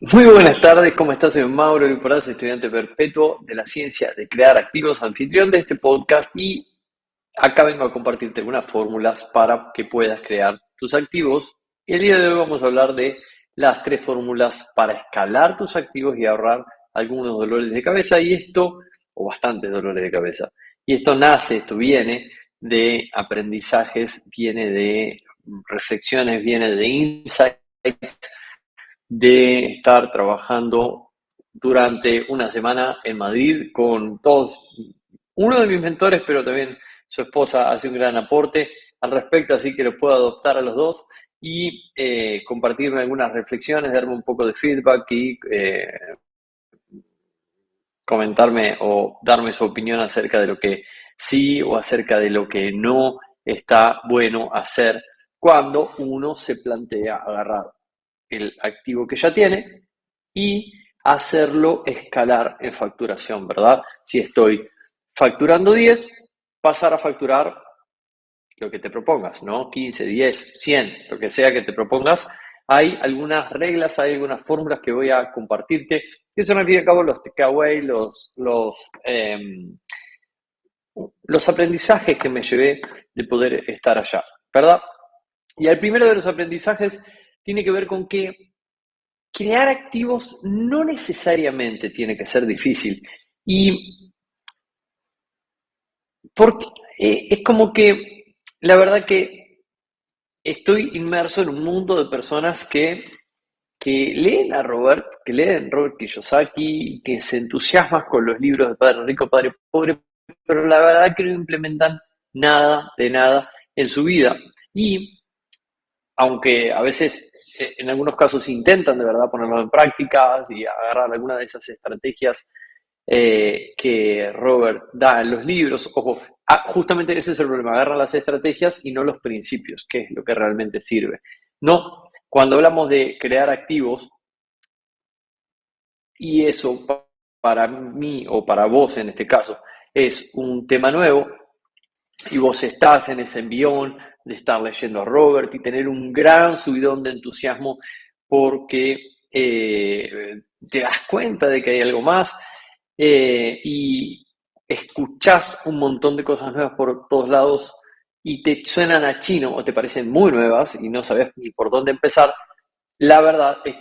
Muy buenas tardes, ¿cómo estás? Soy Mauro Liporaz, estudiante perpetuo de la ciencia de crear activos, anfitrión de este podcast y acá vengo a compartirte algunas fórmulas para que puedas crear tus activos. Y el día de hoy vamos a hablar de las tres fórmulas para escalar tus activos y ahorrar algunos dolores de cabeza o bastantes dolores de cabeza. Y esto viene de aprendizajes, viene de reflexiones, viene de insights de estar trabajando durante una semana en Madrid con todos, uno de mis mentores, pero también su esposa hace un gran aporte al respecto, así que lo puedo adoptar a los dos y compartirme algunas reflexiones, darme un poco de feedback y comentarme o darme su opinión acerca de lo que sí o acerca de lo que no está bueno hacer cuando uno se plantea agarrar el activo que ya tiene y hacerlo escalar en facturación, ¿verdad? Si estoy facturando 10, pasar a facturar lo que te propongas, ¿no? 15, 10, 100, lo que sea que te propongas. Hay algunas reglas, hay algunas fórmulas que voy a compartirte, que son al fin y al cabo los takeaway, los aprendizajes que me llevé de poder estar allá, ¿verdad? Y el primero de los aprendizajes tiene que ver con que crear activos no necesariamente tiene que ser difícil. Y porque, es como que la verdad que estoy inmerso en un mundo de personas que leen a Robert, que leen Robert Kiyosaki, que se entusiasman con los libros de Padre Rico, Padre Pobre, pero la verdad que no implementan nada de nada en su vida. Y aunque a veces, en algunos casos intentan de verdad ponerlo en práctica y agarrar alguna de esas estrategias que Robert da en los libros. Ojo, justamente ese es el problema, agarran las estrategias y no los principios, que es lo que realmente sirve. No, cuando hablamos de crear activos, y eso para mí o para vos en este caso es un tema nuevo, y vos estás en ese envión de estar leyendo a Robert y tener un gran subidón de entusiasmo porque te das cuenta de que hay algo más y escuchás un montón de cosas nuevas por todos lados y te suenan a chino o te parecen muy nuevas y no sabes ni por dónde empezar, la verdad es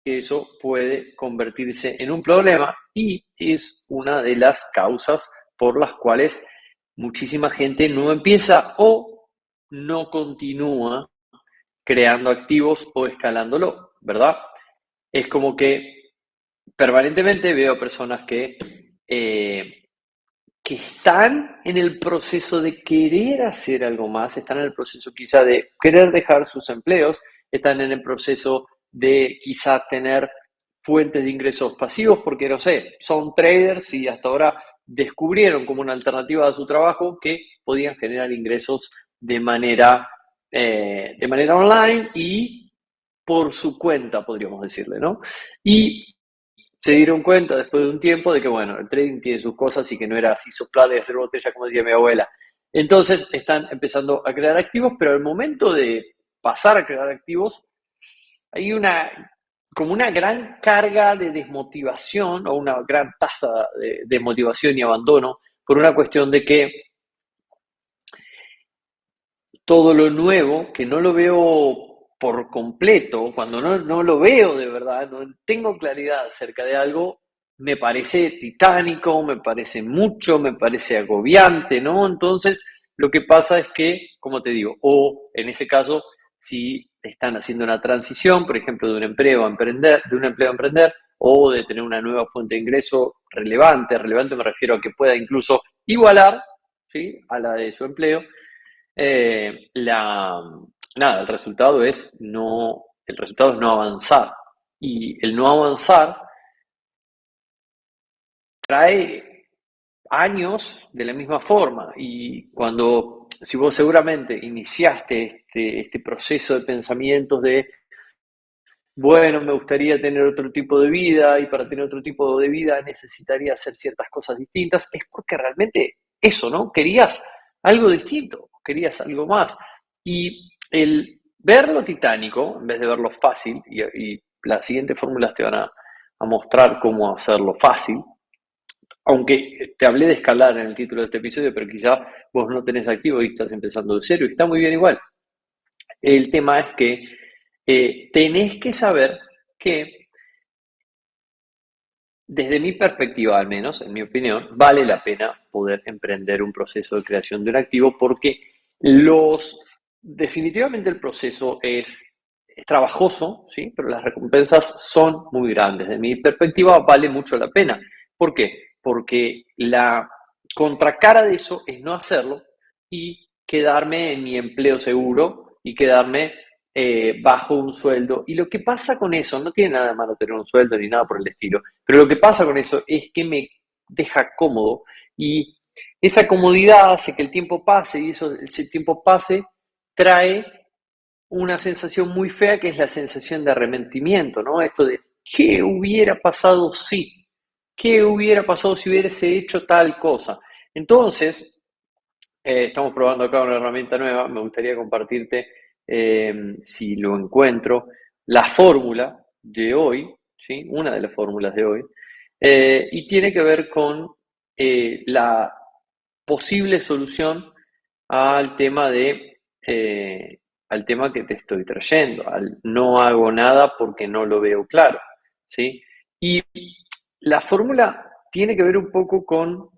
que eso puede convertirse en un problema y es una de las causas por las cuales muchísima gente no empieza o no continúa creando activos o escalándolo, ¿verdad? Es como que permanentemente veo personas que están en el proceso de querer hacer algo más, están en el proceso quizá de querer dejar sus empleos, están en el proceso de quizá tener fuentes de ingresos pasivos porque, no sé, son traders y hasta ahora descubrieron como una alternativa a su trabajo que podían generar ingresos de manera online y por su cuenta, podríamos decirle, ¿no? Y se dieron cuenta después de un tiempo de que, bueno, el trading tiene sus cosas y que no era así soplar y hacer botella, como decía mi abuela. Entonces están empezando a crear activos, pero al momento de pasar a crear activos, hay como una gran carga de desmotivación o una gran tasa de desmotivación y abandono por una cuestión de que todo lo nuevo, que no lo veo por completo, cuando no lo veo de verdad, no tengo claridad acerca de algo, me parece titánico, me parece mucho, me parece agobiante, ¿no? Entonces, lo que pasa es que, como te digo, o en ese caso, si están haciendo una transición, por ejemplo, de un empleo a emprender, de un empleo a emprender, o de tener una nueva fuente de ingreso relevante me refiero a que pueda incluso igualar, ¿sí?, a la de su empleo, nada, el resultado es no avanzar. Y el no avanzar trae años de la misma forma. Y si vos seguramente iniciaste este proceso de pensamientos de, bueno, me gustaría tener otro tipo de vida y para tener otro tipo de vida necesitaría hacer ciertas cosas distintas, es porque realmente eso, ¿no? Querías algo distinto, querías algo más. Y el verlo titánico, en vez de verlo fácil, y las siguientes fórmulas te van a mostrar cómo hacerlo fácil. Aunque te hablé de escalar en el título de este episodio, pero quizá vos no tenés activo y estás empezando de cero y está muy bien igual. El tema es que tenés que saber que, desde mi perspectiva al menos, en mi opinión, vale la pena poder emprender un proceso de creación de un activo porque definitivamente el proceso es trabajoso, ¿sí? Pero las recompensas son muy grandes. Desde mi perspectiva vale mucho la pena. ¿Por qué? Porque la contracara de eso es no hacerlo y quedarme en mi empleo seguro y quedarme bajo un sueldo. Y lo que pasa con eso, no tiene nada de malo tener un sueldo ni nada por el estilo, pero lo que pasa con eso es que me deja cómodo y esa comodidad hace que el tiempo pase y ese tiempo pase trae una sensación muy fea que es la sensación de arrepentimiento, ¿no? Esto de, ¿qué hubiera pasado si? ¿Qué hubiera pasado si hubiese hecho tal cosa? Entonces, estamos probando acá una herramienta nueva, me gustaría compartirte, si lo encuentro, la fórmula de hoy, ¿sí? Una de las fórmulas de hoy, y tiene que ver con la posible solución al tema al tema que te estoy trayendo, al no hago nada porque no lo veo claro, ¿sí? Y la fórmula tiene que ver un poco con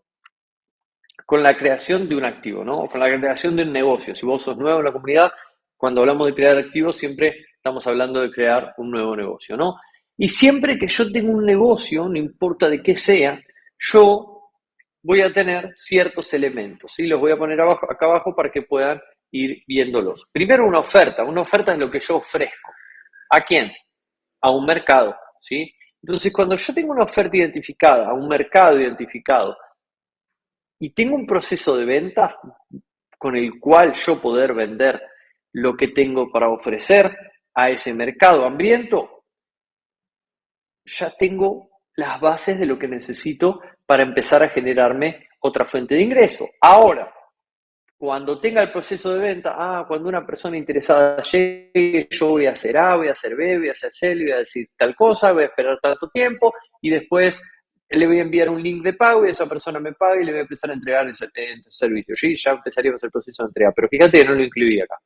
la creación de un activo, ¿no? Con la creación de un negocio. Si vos sos nuevo en la comunidad, cuando hablamos de crear activos, siempre estamos hablando de crear un nuevo negocio, ¿no? Y siempre que yo tengo un negocio, no importa de qué sea, yo voy a tener ciertos elementos, ¿sí? Los voy a poner acá abajo para que puedan ir viéndolos. Primero, una oferta. Una oferta es lo que yo ofrezco. ¿A quién? A un mercado, ¿sí? Entonces, cuando yo tengo una oferta identificada, a un mercado identificado, y tengo un proceso de venta con el cual yo poder vender lo que tengo para ofrecer a ese mercado hambriento, ya tengo las bases de lo que necesito para empezar a generarme otra fuente de ingreso. Ahora, cuando tenga el proceso de venta, cuando una persona interesada llegue, yo voy a hacer A, voy a hacer B, voy a hacer C, le voy a decir tal cosa, voy a esperar tanto tiempo y después le voy a enviar un link de pago y esa persona me paga y le voy a empezar a entregar el servicio. ¿Sí? Ya empezaríamos el proceso de entrega, pero fíjate que no lo incluí acá.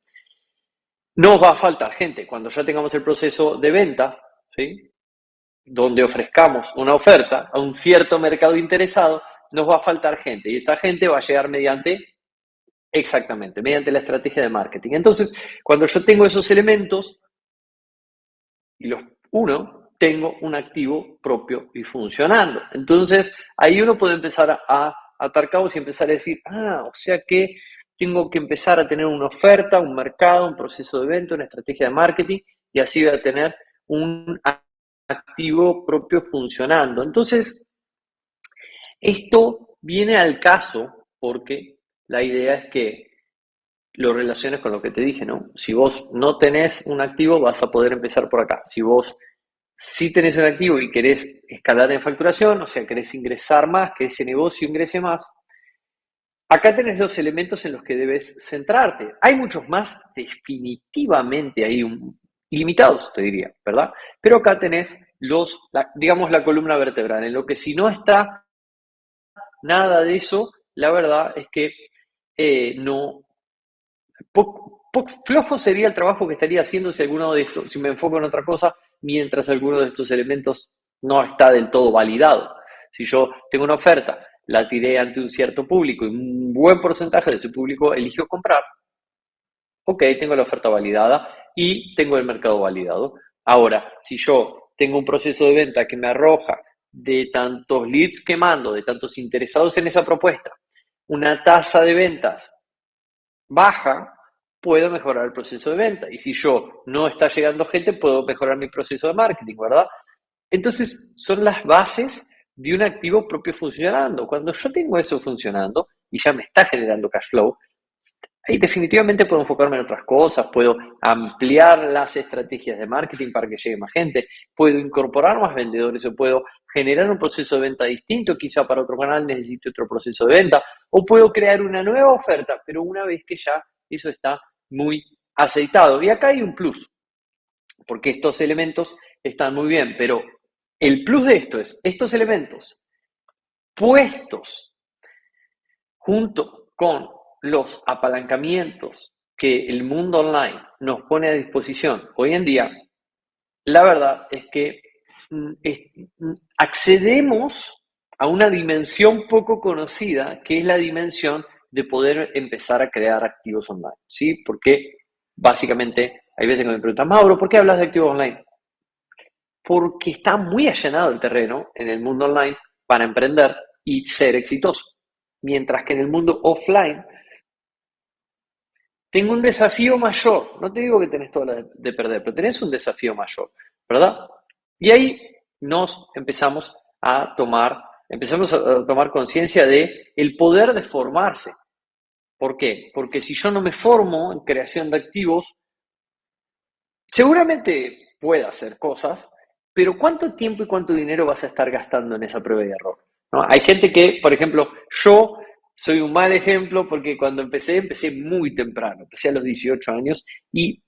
Nos va a faltar gente cuando ya tengamos el proceso de ventas, ¿sí? Donde ofrezcamos una oferta a un cierto mercado interesado, nos va a faltar gente y esa gente va a llegar exactamente, mediante la estrategia de marketing. Entonces, cuando yo tengo esos elementos y los uno, tengo un activo propio y funcionando. Entonces, ahí uno puede empezar a atar cabos y empezar a decir, o sea que tengo que empezar a tener una oferta, un mercado, un proceso de venta, una estrategia de marketing y así voy a tener un activo propio funcionando. Entonces, esto viene al caso porque la idea es que lo relaciones con lo que te dije, ¿no? Si vos no tenés un activo, vas a poder empezar por acá. Si vos sí tenés un activo y querés escalar en facturación, o sea, querés ingresar más, que ese negocio ingrese más, acá tenés dos elementos en los que debes centrarte. Hay muchos más, definitivamente hay ilimitados, te diría, ¿verdad? Pero acá tenés digamos, la columna vertebral, en lo que si no está nada de eso, la verdad es que no, flojo sería el trabajo que estaría haciendo si alguno de estos, si me enfoco en otra cosa, mientras alguno de estos elementos no está del todo validado. Si yo tengo una oferta, la tiré ante un cierto público y un buen porcentaje de ese público eligió comprar, ok, tengo la oferta validada y tengo el mercado validado. Ahora, si yo tengo un proceso de venta que me arroja de tantos leads que mando, de tantos interesados en esa propuesta, una tasa de ventas baja, puedo mejorar el proceso de venta. Y si yo no está llegando gente, puedo mejorar mi proceso de marketing, ¿verdad? Entonces, son las bases de un activo propio funcionando. Cuando yo tengo eso funcionando y ya me está generando cash flow, ahí definitivamente puedo enfocarme en otras cosas, puedo ampliar las estrategias de marketing para que llegue más gente, puedo incorporar más vendedores o puedo generar un proceso de venta distinto, quizá para otro canal necesite otro proceso de venta, o puedo crear una nueva oferta, pero una vez que ya eso está muy aceitado. Y acá hay un plus, porque estos elementos están muy bien, pero el plus de esto es estos elementos puestos junto con los apalancamientos que el mundo online nos pone a disposición hoy en día, la verdad es que accedemos a una dimensión poco conocida, que es la dimensión de poder empezar a crear activos online, ¿sí? Porque básicamente hay veces que me preguntan, Mauro, ¿por qué hablas de activos online? Porque está muy allanado el terreno en el mundo online para emprender y ser exitoso. Mientras que en el mundo offline tengo un desafío mayor. No te digo que tenés toda la de perder, pero tenés un desafío mayor, ¿verdad? Y ahí nos empezamos a tomar conciencia de el poder de formarse. ¿Por qué? Porque si yo no me formo en creación de activos, seguramente pueda hacer cosas, pero ¿cuánto tiempo y cuánto dinero vas a estar gastando en esa prueba y error? ¿No? Hay gente que, por ejemplo, yo soy un mal ejemplo porque cuando empecé muy temprano, empecé a los 18 años y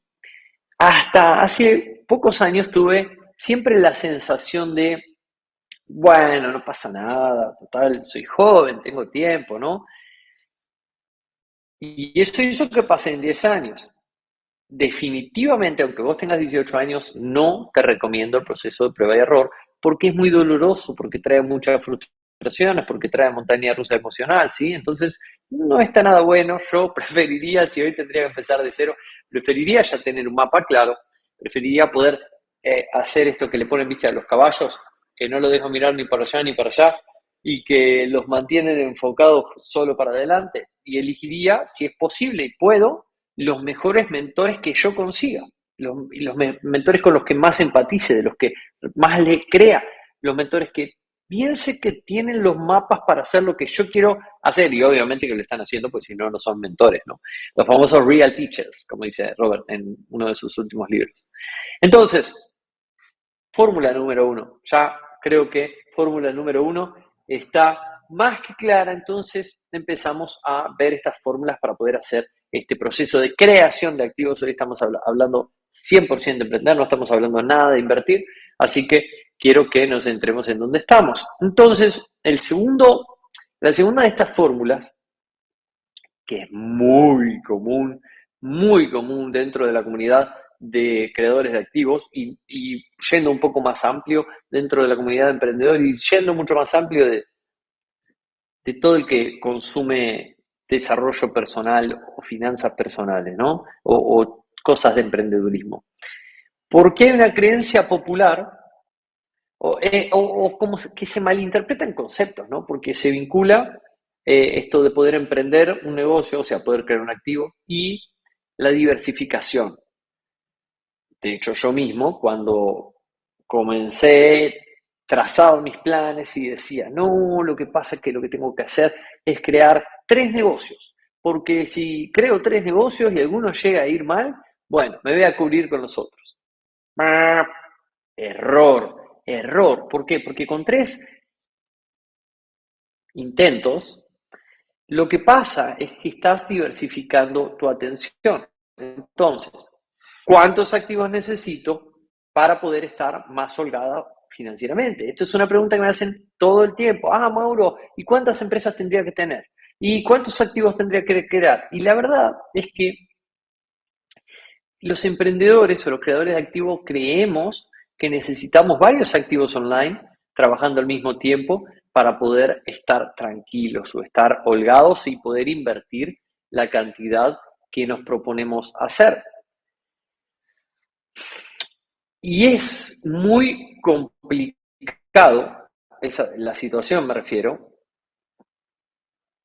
hasta hace pocos años tuve siempre la sensación de, bueno, no pasa nada, total, soy joven, tengo tiempo, ¿no? Y eso hizo que pasé en 10 años. Definitivamente, aunque vos tengas 18 años, no te recomiendo el proceso de prueba y error porque es muy doloroso, porque trae muchas frustraciones, porque trae montaña rusa emocional, ¿sí? Entonces, no está nada bueno. Yo preferiría, si hoy tendría que empezar de cero, preferiría ya tener un mapa claro, preferiría poder hacer esto que le ponen vista a los caballos, que no lo dejan mirar ni para allá ni para allá, y que los mantienen enfocados solo para adelante. Y elegiría, si es posible y puedo, los mejores mentores que yo consiga, los mentores con los que más empatice, de los que más le crea, los mentores que piense que tienen los mapas para hacer lo que yo quiero hacer, y obviamente que lo están haciendo, porque si no, no son mentores, ¿no? Los famosos real teachers, como dice Robert en uno de sus últimos libros. Entonces, fórmula número uno, ya creo que fórmula número uno está más que clara, entonces empezamos a ver estas fórmulas para poder hacer este proceso de creación de activos. Hoy estamos hablando 100% de emprender, no estamos hablando nada de invertir, así que quiero que nos centremos en dónde estamos. Entonces, la segunda de estas fórmulas, que es muy común dentro de la comunidad de creadores de activos y yendo un poco más amplio dentro de la comunidad de emprendedores y yendo mucho más amplio de todo el que consume desarrollo personal o finanzas personales, ¿no? O cosas de emprendedurismo. Porque hay una creencia popular o como que se malinterpretan conceptos, ¿no? Porque se vincula esto de poder emprender un negocio, o sea, poder crear un activo, y la diversificación. De hecho, yo mismo, cuando comencé, trazaba mis planes y decía, no, lo que pasa es que lo que tengo que hacer es crear 3 negocios, porque si creo 3 negocios y alguno llega a ir mal, bueno, me voy a cubrir con los otros. Error, error. ¿Por qué? Porque con 3 intentos, lo que pasa es que estás diversificando tu atención. Entonces, ¿cuántos activos necesito para poder estar más holgada financieramente? Esto es una pregunta que me hacen todo el tiempo. Ah, Mauro, ¿y cuántas empresas tendría que tener? ¿Y cuántos activos tendría que crear? Y la verdad es que los emprendedores o los creadores de activos creemos que necesitamos varios activos online trabajando al mismo tiempo para poder estar tranquilos o estar holgados y poder invertir la cantidad que nos proponemos hacer. Y es muy complicado, la situación me refiero,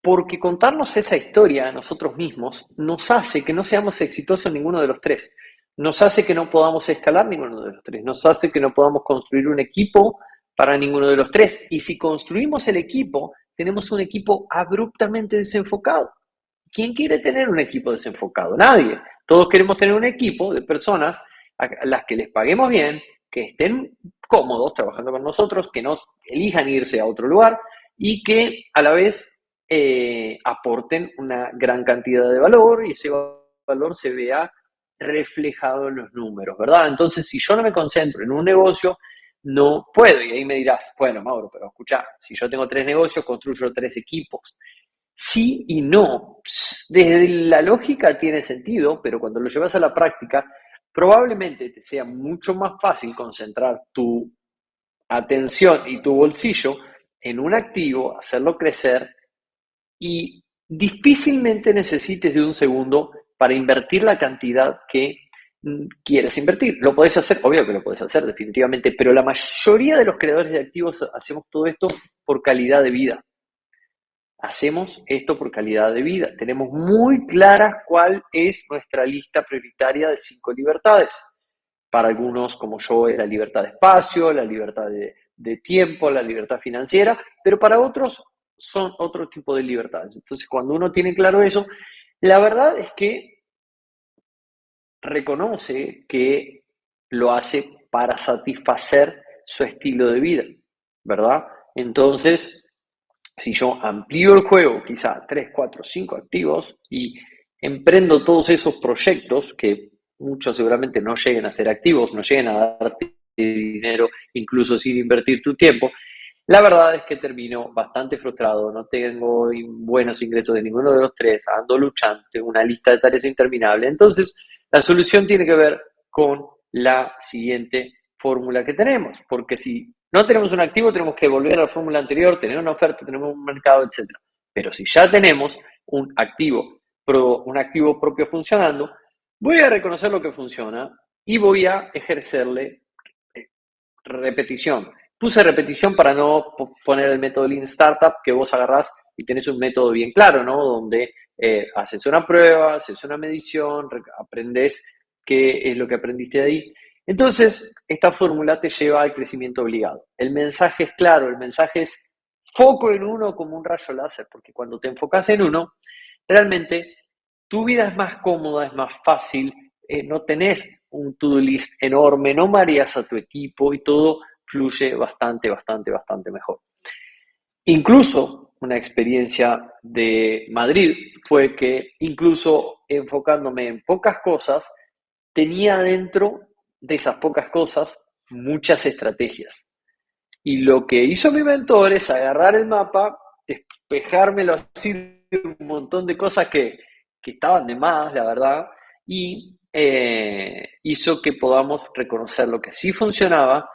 porque contarnos esa historia a nosotros mismos nos hace que no seamos exitosos en ninguno de los 3. Nos hace que no podamos escalar ninguno de los 3. Nos hace que no podamos construir un equipo para ninguno de los 3. Y si construimos el equipo, tenemos un equipo abruptamente desenfocado. ¿Quién quiere tener un equipo desenfocado? Nadie. Todos queremos tener un equipo de personas a las que les paguemos bien, que estén cómodos trabajando con nosotros, que nos elijan irse a otro lugar y que a la vez aporten una gran cantidad de valor y ese valor se vea reflejado en los números, ¿verdad? Entonces, si yo no me concentro en un negocio, no puedo. Y ahí me dirás, bueno, Mauro, pero escucha, si yo tengo 3 negocios, construyo 3 equipos. Sí y no. Desde la lógica tiene sentido, pero cuando lo llevas a la práctica, probablemente te sea mucho más fácil concentrar tu atención y tu bolsillo en un activo, hacerlo crecer y difícilmente necesites de un segundo para invertir la cantidad que quieres invertir. Lo podés hacer, obvio que lo podés hacer definitivamente, pero la mayoría de los creadores de activos hacemos todo esto por calidad de vida. Hacemos esto por calidad de vida. Tenemos muy clara cuál es nuestra lista prioritaria de 5 libertades. Para algunos, como yo, es la libertad de espacio, la libertad de tiempo, la libertad financiera, pero para otros son otro tipo de libertades. Entonces, cuando uno tiene claro eso, la verdad es que reconoce que lo hace para satisfacer su estilo de vida, ¿verdad? Entonces, si yo amplío el juego, quizá 3, 4, 5 activos y emprendo todos esos proyectos que muchos seguramente no lleguen a ser activos, no lleguen a darte dinero, incluso sin invertir tu tiempo, la verdad es que termino bastante frustrado, no tengo buenos ingresos de ninguno de los 3, ando luchando, tengo una lista de tareas interminable. Entonces, la solución tiene que ver con la siguiente fórmula que tenemos, porque si no tenemos un activo, tenemos que volver a la fórmula anterior, tener una oferta, tenemos un mercado, etc. Pero si ya tenemos un activo propio funcionando, voy a reconocer lo que funciona y voy a ejercerle repetición. Puse repetición para no poner el método Lean Startup que vos agarrás y tenés un método bien claro, ¿no? Donde haces una prueba, haces una medición, aprendes qué es lo que aprendiste de ahí. Entonces, esta fórmula te lleva al crecimiento obligado. El mensaje es claro, el mensaje es foco en uno como un rayo láser, porque cuando te enfocas en uno, realmente tu vida es más cómoda, es más fácil, no tenés un to-do list enorme, no mareas a tu equipo y todo fluye bastante, bastante, bastante mejor. Incluso una experiencia de Madrid fue que incluso enfocándome en pocas cosas, tenía dentro de esas pocas cosas muchas estrategias. Y lo que hizo mi mentor es agarrar el mapa, despejármelo así de un montón de cosas que estaban de más, la verdad, y hizo que podamos reconocer lo que sí funcionaba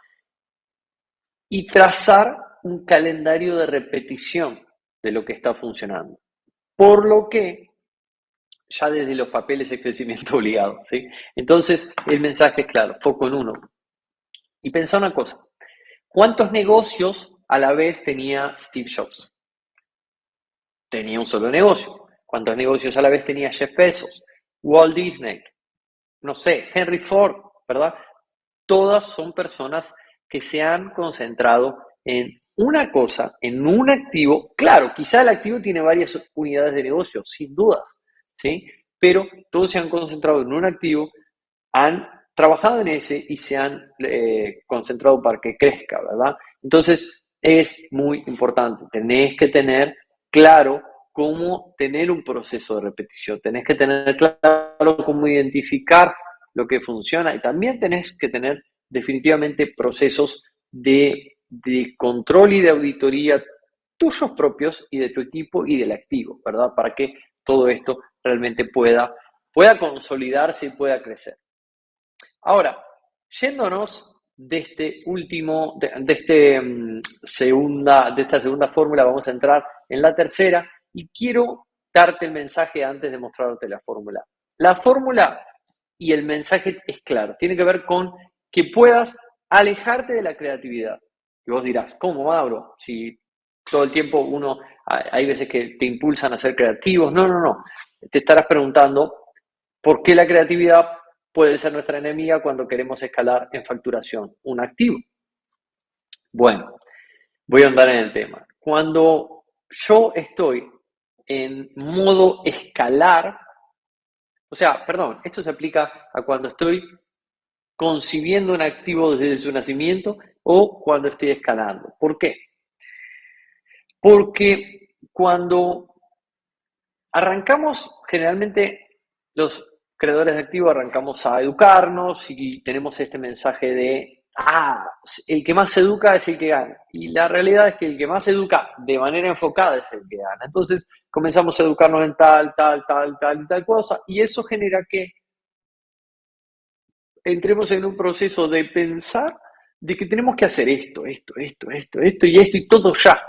y trazar un calendario de repetición de lo que está funcionando. Por lo que ya desde los papeles es crecimiento obligado, ¿sí? Entonces, el mensaje es claro, foco en uno. Y pensá una cosa, ¿cuántos negocios a la vez tenía Steve Jobs? Tenía un solo negocio. ¿Cuántos negocios a la vez tenía Jeff Bezos? Walt Disney, no sé, Henry Ford, ¿verdad? Todas son personas que se han concentrado en una cosa, en un activo. Claro, quizá el activo tiene varias unidades de negocio, sin dudas, ¿sí? Pero todos se han concentrado en un activo, han trabajado en ese y se han concentrado para que crezca, ¿verdad? Entonces, es muy importante. Tenés que tener claro cómo tener un proceso de repetición. Tenés que tener claro cómo identificar lo que funciona y también tenés que tener definitivamente procesos de control y de auditoría tuyos propios y de tu equipo y del activo, ¿verdad? Para que todo esto realmente pueda consolidarse y pueda crecer. Ahora, yéndonos de esta segunda fórmula, vamos a entrar en la tercera y quiero darte el mensaje antes de mostrarte la fórmula. La fórmula y el mensaje es claro, tiene que ver con que puedas alejarte de la creatividad. Y vos dirás, ¿cómo, Mauro? Si todo el tiempo hay veces que te impulsan a ser creativos. No, no, no. Te estarás preguntando por qué la creatividad puede ser nuestra enemiga cuando queremos escalar en facturación un activo. Bueno, voy a andar en el tema. Cuando yo estoy en modo escalar, o sea, perdón, esto se aplica a cuando estoy concibiendo un activo desde su nacimiento o cuando estoy escalando. ¿Por qué? Porque cuando arrancamos, generalmente los creadores de activos arrancamos a educarnos y tenemos este mensaje de, el que más se educa es el que gana. Y la realidad es que el que más se educa de manera enfocada es el que gana. Entonces comenzamos a educarnos en tal y tal cosa, y eso genera que entremos en un proceso de pensar de que tenemos que hacer esto y todo ya,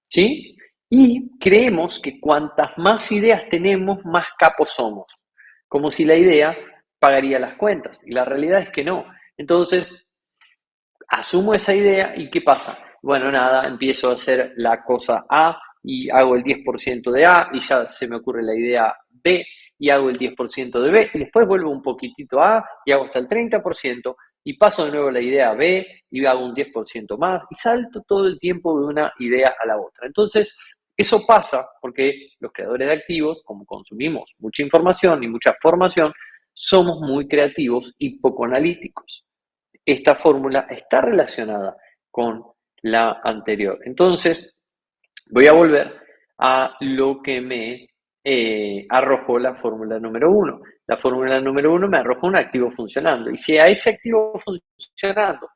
¿sí? Y creemos que cuantas más ideas tenemos, más capos somos, como si la idea pagaría las cuentas, y la realidad es que no. Entonces, asumo esa idea y ¿qué pasa? Bueno, nada, empiezo a hacer la cosa A y hago el 10% de A y ya se me ocurre la idea B y hago el 10% de B y después vuelvo un poquitito a A y hago hasta el 30% y paso de nuevo la idea B y hago un 10% más y salto todo el tiempo de una idea a la otra. Entonces, eso pasa porque los creadores de activos, como consumimos mucha información y mucha formación, somos muy creativos y poco analíticos. Esta fórmula está relacionada con la anterior. Entonces, voy a volver a lo que me arrojó la fórmula número 1. La fórmula número 1 me arrojó un activo funcionando. Y si a ese activo funcionando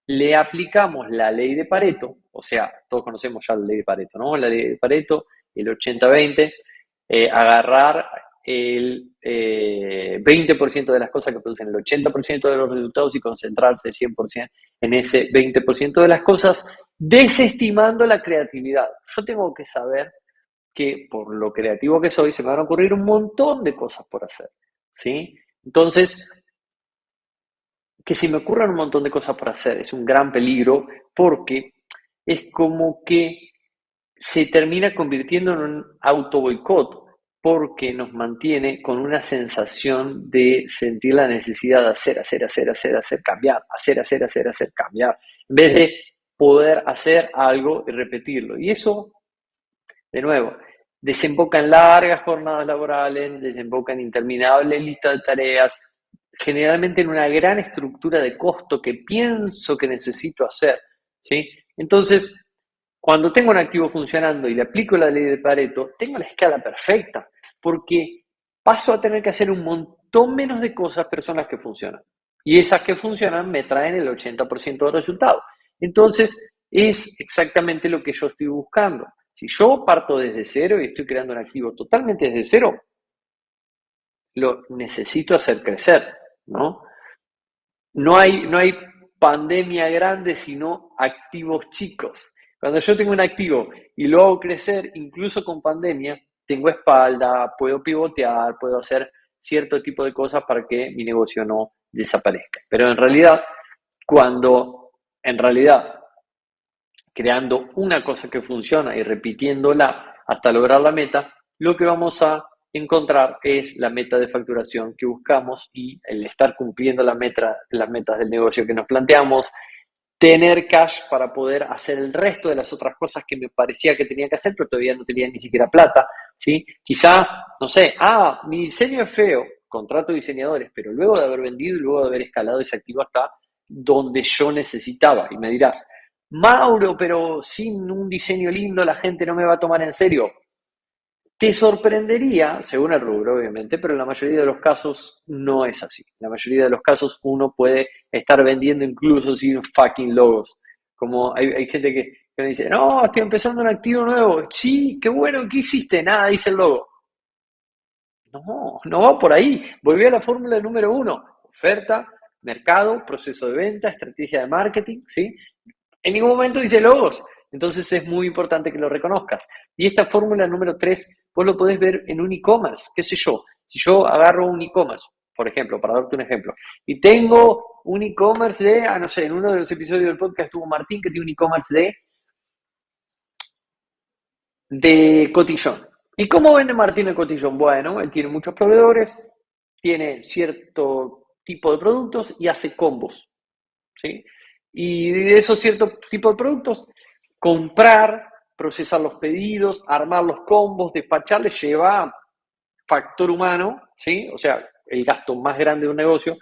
le aplicamos la ley de Pareto, o sea, todos conocemos ya la ley de Pareto, ¿no? La ley de Pareto, el 80-20, agarrar el 20% de las cosas que producen el 80% de los resultados y concentrarse 100% en ese 20% de las cosas, desestimando la creatividad. Yo tengo que saber que por lo creativo que soy se me van a ocurrir un montón de cosas por hacer, ¿sí? Entonces, que se me ocurran un montón de cosas por hacer es un gran peligro porque es como que se termina convirtiendo en un auto boicot porque nos mantiene con una sensación de sentir la necesidad de hacer, cambiar, hacer, cambiar, en vez de poder hacer algo y repetirlo. Y eso, de nuevo, desemboca en largas jornadas laborales, desemboca en interminables listas de tareas, generalmente en una gran estructura de costo que pienso que necesito hacer, ¿sí? Entonces, cuando tengo un activo funcionando y le aplico la ley de Pareto, tengo la escala perfecta, porque paso a tener que hacer un montón menos de cosas, pero son las que funcionan. Y esas que funcionan me traen el 80% de resultados. Entonces, es exactamente lo que yo estoy buscando. Si yo parto desde cero y estoy creando un activo totalmente desde cero, lo necesito hacer crecer, ¿no? No hay pandemia grande, sino activos chicos. Cuando yo tengo un activo y lo hago crecer, incluso con pandemia, tengo espalda, puedo pivotear, puedo hacer cierto tipo de cosas para que mi negocio no desaparezca. Pero en realidad, creando una cosa que funciona y repitiéndola hasta lograr la meta, lo que vamos a encontrar es la meta de facturación que buscamos y el estar cumpliendo las metas del negocio que nos planteamos, tener cash para poder hacer el resto de las otras cosas que me parecía que tenía que hacer, pero todavía no tenía ni siquiera plata, ¿sí? Quizá, no sé, mi diseño es feo, contrato diseñadores, pero luego de haber vendido y luego de haber escalado ese activo hasta donde yo necesitaba. Y me dirás, Mauro, pero sin un diseño lindo la gente no me va a tomar en serio. Te sorprendería, según el rubro, obviamente, pero en la mayoría de los casos no es así. En la mayoría de los casos uno puede estar vendiendo incluso sin fucking logos. Como hay gente que me dice, no, estoy empezando un activo nuevo. Sí, qué bueno, ¿qué hiciste? Nada, hice el logo. No, no va por ahí. Volví a la fórmula número 1. Oferta, mercado, proceso de venta, estrategia de marketing, ¿sí? En ningún momento dice logos. Entonces es muy importante que lo reconozcas. Y esta fórmula número 3, vos lo podés ver en un e-commerce, qué sé yo. Si yo agarro un e-commerce, por ejemplo, para darte un ejemplo, y tengo un e-commerce no sé, en uno de los episodios del podcast estuvo Martín que tiene un e-commerce de cotillón. ¿Y cómo vende Martín el cotillón? Bueno, él tiene muchos proveedores, tiene cierto tipo de productos y hace combos, ¿sí? Y de esos ciertos tipos de productos, comprar, procesar los pedidos, armar los combos, despacharles, lleva factor humano, ¿sí? O sea, el gasto más grande de un negocio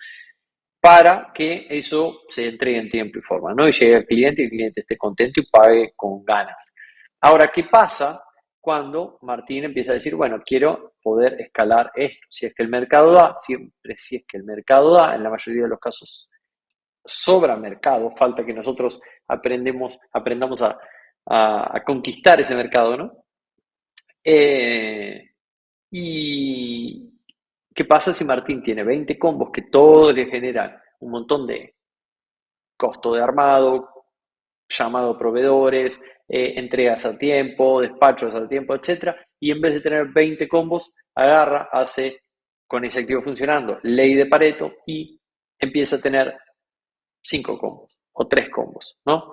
para que eso se entregue en tiempo y forma, ¿no? Y llegue al cliente y el cliente esté contento y pague con ganas. Ahora, ¿qué pasa cuando Martín empieza a decir, bueno, quiero poder escalar esto. Si es que el mercado da, siempre si es que el mercado da, en la mayoría de los casos sobra mercado, falta que nosotros aprendamos a conquistar ese mercado, ¿no? ¿Y qué pasa si Martín tiene 20 combos que todos le generan un montón de costo de armado, llamado a proveedores, entregas a tiempo, despachos a tiempo, etcétera, y en vez de tener 20 combos, agarra, hace con ese activo funcionando, ley de Pareto, y empieza a tener 5 combos o 3 combos, ¿no?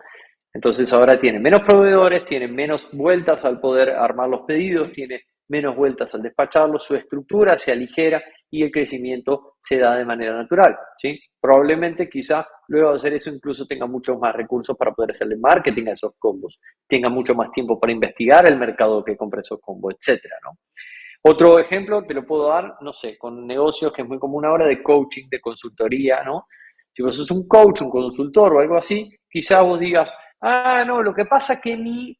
Entonces ahora tiene menos proveedores, tiene menos vueltas al poder armar los pedidos, tiene menos vueltas al despacharlos, su estructura se aligera y el crecimiento se da de manera natural, ¿sí? Probablemente quizá luego de hacer eso incluso tenga muchos más recursos para poder hacerle marketing a esos combos, tenga mucho más tiempo para investigar el mercado que compra esos combos, etcétera, ¿no? Otro ejemplo te lo puedo dar, no sé, con negocios que es muy común ahora de coaching, de consultoría, ¿no? Si vos sos un coach, un consultor o algo así, quizás vos digas, no, lo que pasa es que mi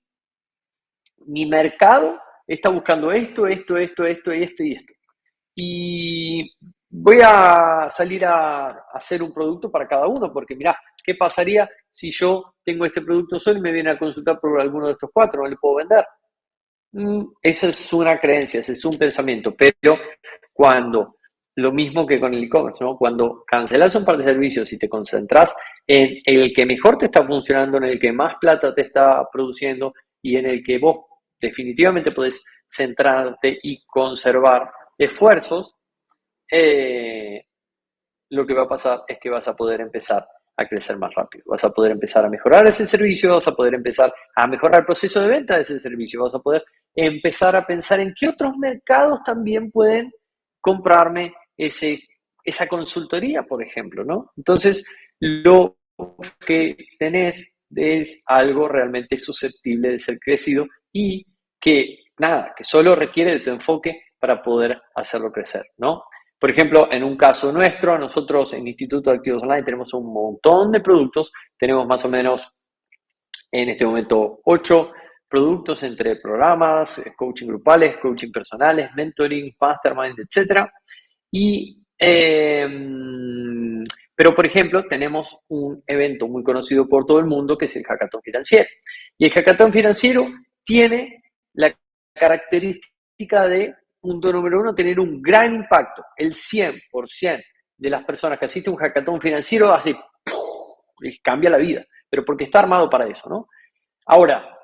mercado está buscando esto y esto. Y voy a salir a hacer un producto para cada uno, porque mirá, ¿qué pasaría si yo tengo este producto solo y me viene a consultar por alguno de estos cuatro? ¿No le puedo vender? Esa es una creencia, ese es un pensamiento, pero cuando, lo mismo que con el e-commerce, ¿no? Cuando cancelas un par de servicios y te concentras en el que mejor te está funcionando, en el que más plata te está produciendo y en el que vos definitivamente podés centrarte y conservar esfuerzos, eh, lo que va a pasar es que vas a poder empezar a crecer más rápido, vas a poder empezar a mejorar ese servicio, vas a poder empezar a mejorar el proceso de venta de ese servicio, vas a poder empezar a pensar en qué otros mercados también pueden comprarme esa consultoría, por ejemplo, ¿no? Entonces, lo que tenés es algo realmente susceptible de ser crecido y que, nada, que solo requiere de tu enfoque para poder hacerlo crecer, ¿no? Por ejemplo, en un caso nuestro, nosotros en Instituto de Activos Online tenemos un montón de productos, tenemos más o menos en este momento 8 productos entre programas, coaching grupales, coaching personales, mentoring, mastermind, etc. Y, pero, por ejemplo, tenemos un evento muy conocido por todo el mundo que es el Hackathon Financiero. Y el Hackathon Financiero tiene la característica de, punto número uno, tener un gran impacto. El 100% de las personas que asisten a un Hackathon Financiero hace, les cambia la vida, pero porque está armado para eso, ¿no? Ahora,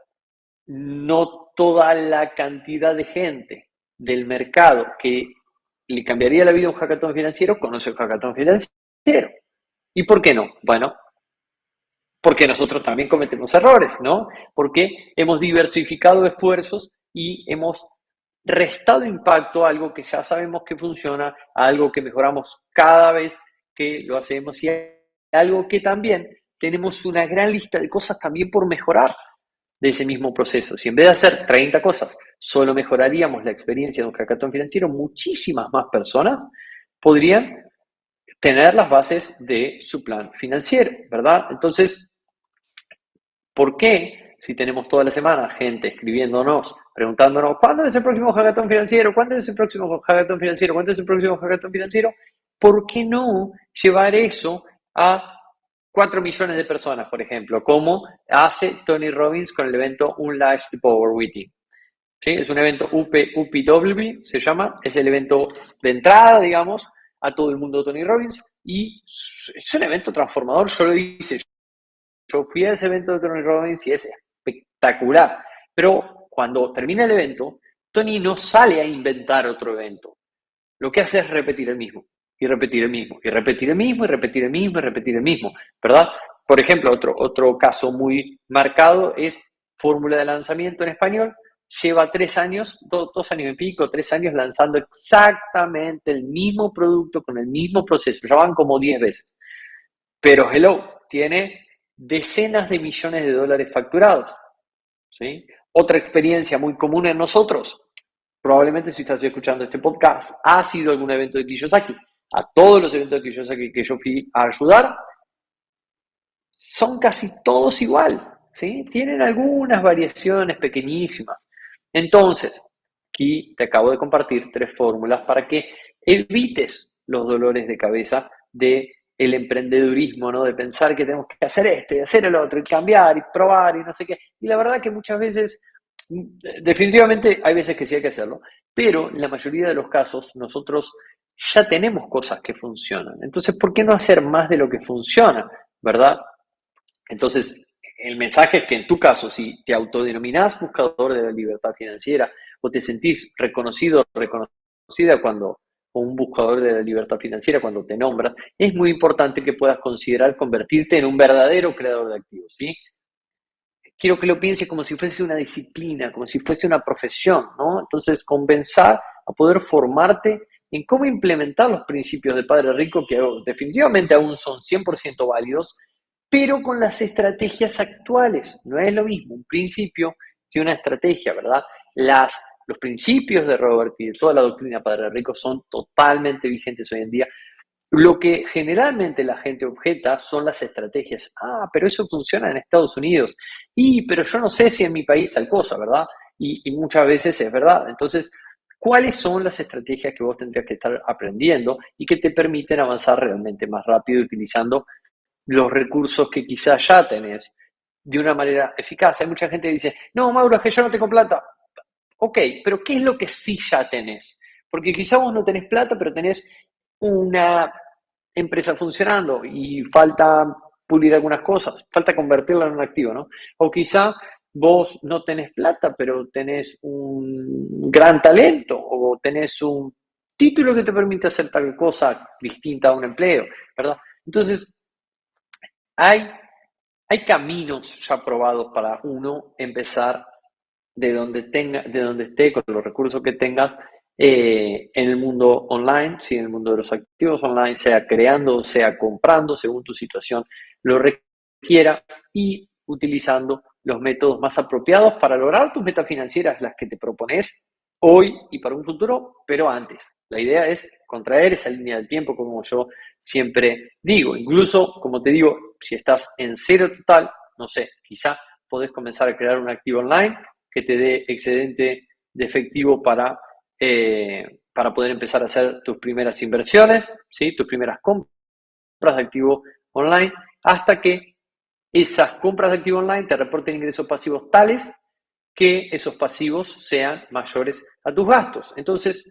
no toda la cantidad de gente del mercado que le cambiaría la vida a un hackathon financiero conoce un hackathon financiero. ¿Y por qué no? Bueno, porque nosotros también cometemos errores, ¿no? Porque hemos diversificado esfuerzos y hemos restado impacto a algo que ya sabemos que funciona, a algo que mejoramos cada vez que lo hacemos y a algo que también tenemos una gran lista de cosas también por mejorar de ese mismo proceso. Si en vez de hacer 30 cosas, solo mejoraríamos la experiencia de un hackathon financiero, muchísimas más personas podrían tener las bases de su plan financiero, ¿verdad? Entonces, ¿por qué si tenemos toda la semana gente escribiéndonos, preguntándonos, ¿cuándo es el próximo hackathon financiero? ¿Cuándo es el próximo hackathon financiero? ¿Cuándo es el próximo hackathon financiero? ¿Por qué no llevar eso a 4 millones de personas, por ejemplo, como hace Tony Robbins con el evento Unleash the Power Within? ¿Sí? Es un evento UPW, se llama, es el evento de entrada, digamos, a todo el mundo de Tony Robbins y es un evento transformador, yo lo hice, yo fui a ese evento de Tony Robbins y es espectacular, pero cuando termina el evento, Tony no sale a inventar otro evento, lo que hace es repetir el mismo, y repetir el mismo, y repetir el mismo, y repetir el mismo, y repetir el mismo, ¿verdad? Por ejemplo, otro caso muy marcado es Fórmula de Lanzamiento en español. Lleva 3 años, 2 años y pico, 3 años lanzando exactamente el mismo producto con el mismo proceso. Ya van como 10 veces. Pero hello, tiene decenas de millones de dólares facturados, ¿sí? Otra experiencia muy común en nosotros, probablemente si estás escuchando este podcast, ha sido algún evento de Kiyosaki. A todos los eventos de Kiyosaki que yo fui a ayudar, son casi todos igual, ¿sí? Tienen algunas variaciones pequeñísimas, Entonces, aquí te acabo de compartir 3 fórmulas para que evites los dolores de cabeza del emprendedurismo, ¿no? De pensar que tenemos que hacer esto y hacer el otro y cambiar y probar y no sé qué. Y la verdad que muchas veces, definitivamente hay veces que sí hay que hacerlo, pero en la mayoría de los casos nosotros ya tenemos cosas que funcionan. Entonces, ¿por qué no hacer más de lo que funciona, verdad? Entonces, el mensaje es que en tu caso, si te autodenominás buscador de la libertad financiera o te sentís reconocido o reconocida o un buscador de la libertad financiera cuando te nombras, es muy importante que puedas considerar convertirte en un verdadero creador de activos, ¿sí? Quiero que lo pienses como si fuese una disciplina, como si fuese una profesión, ¿no? Entonces, comenzar a poder formarte en cómo implementar los principios de Padre Rico, que definitivamente aún son 100% válidos, pero con las estrategias actuales. No es lo mismo un principio que una estrategia, ¿verdad? Los principios de Robert y de toda la doctrina Padre Rico son totalmente vigentes hoy en día. Lo que generalmente la gente objeta son las estrategias. Ah, pero eso funciona en Estados Unidos. Pero yo no sé si en mi país tal cosa, ¿verdad? Y muchas veces es verdad. Entonces, ¿cuáles son las estrategias que vos tendrías que estar aprendiendo y que te permiten avanzar realmente más rápido utilizando los recursos que quizás ya tenés de una manera eficaz? Hay mucha gente que dice, no, Mauro, es que yo no tengo plata. Ok, pero ¿qué es lo que sí ya tenés? Porque quizá vos no tenés plata, pero tenés una empresa funcionando y falta pulir algunas cosas, falta convertirla en un activo, ¿no? O quizá vos no tenés plata, pero tenés un gran talento o tenés un título que te permite hacer tal cosa distinta a un empleo, ¿verdad? Entonces, hay, hay caminos ya probados para uno empezar de donde esté, con los recursos que tengas en el mundo online, ¿sí? En el mundo de los activos online, sea creando, sea comprando, según tu situación lo requiera, y utilizando los métodos más apropiados para lograr tus metas financieras, las que te propones hoy y para un futuro, pero antes. La idea es contraer esa línea del tiempo, como yo siempre digo. Incluso, como te digo, si estás en cero total, no sé, quizá podés comenzar a crear un activo online que te dé excedente de efectivo para poder empezar a hacer tus primeras inversiones, ¿sí? Tus primeras compras de activo online, hasta que esas compras de activo online te reporten ingresos pasivos tales que esos pasivos sean mayores a tus gastos. Entonces,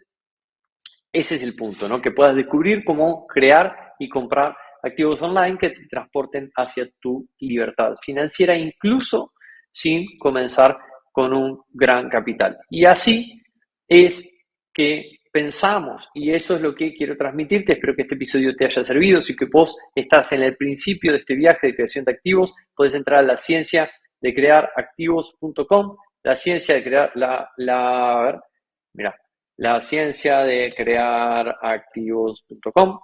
ese es el punto, ¿no? Que puedas descubrir cómo crear y comprar activos online que te transporten hacia tu libertad financiera, incluso sin comenzar con un gran capital. Y así es que pensamos, y eso es lo que quiero transmitirte. Espero que este episodio te haya servido. Si que vos estás en el principio de este viaje de creación de activos, puedes entrar a la ciencia de crear activos.com, la ciencia de crear a ver, mira, la ciencia de crear activos.com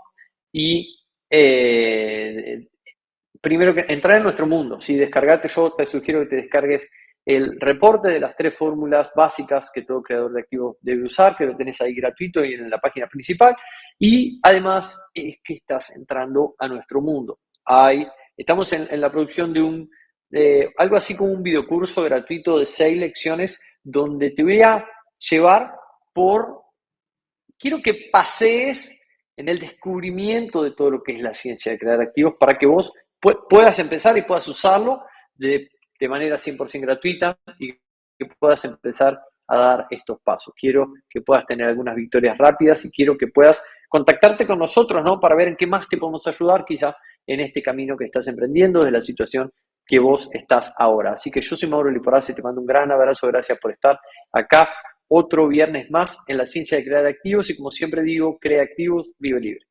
y primero que entrar en nuestro mundo, ¿sí? Descargate, yo te sugiero que te descargues el reporte de las 3 fórmulas básicas que todo creador de activos debe usar, que lo tenés ahí gratuito y en la página principal, y además es que estás entrando a nuestro mundo. Estamos en la producción de algo así como un videocurso gratuito de 6 lecciones donde te voy a llevar quiero que pasees en el descubrimiento de todo lo que es la ciencia de crear activos para que vos puedas empezar y puedas usarlo de manera 100% gratuita y que puedas empezar a dar estos pasos. Quiero que puedas tener algunas victorias rápidas y quiero que puedas contactarte con nosotros, ¿no? Para ver en qué más te podemos ayudar, quizá en este camino que estás emprendiendo, de la situación que vos estás ahora. Así que yo soy Mauro Liporazzi y te mando un gran abrazo. Gracias por estar acá otro viernes más en la ciencia de crear activos y, como siempre digo, crea activos, vive libre.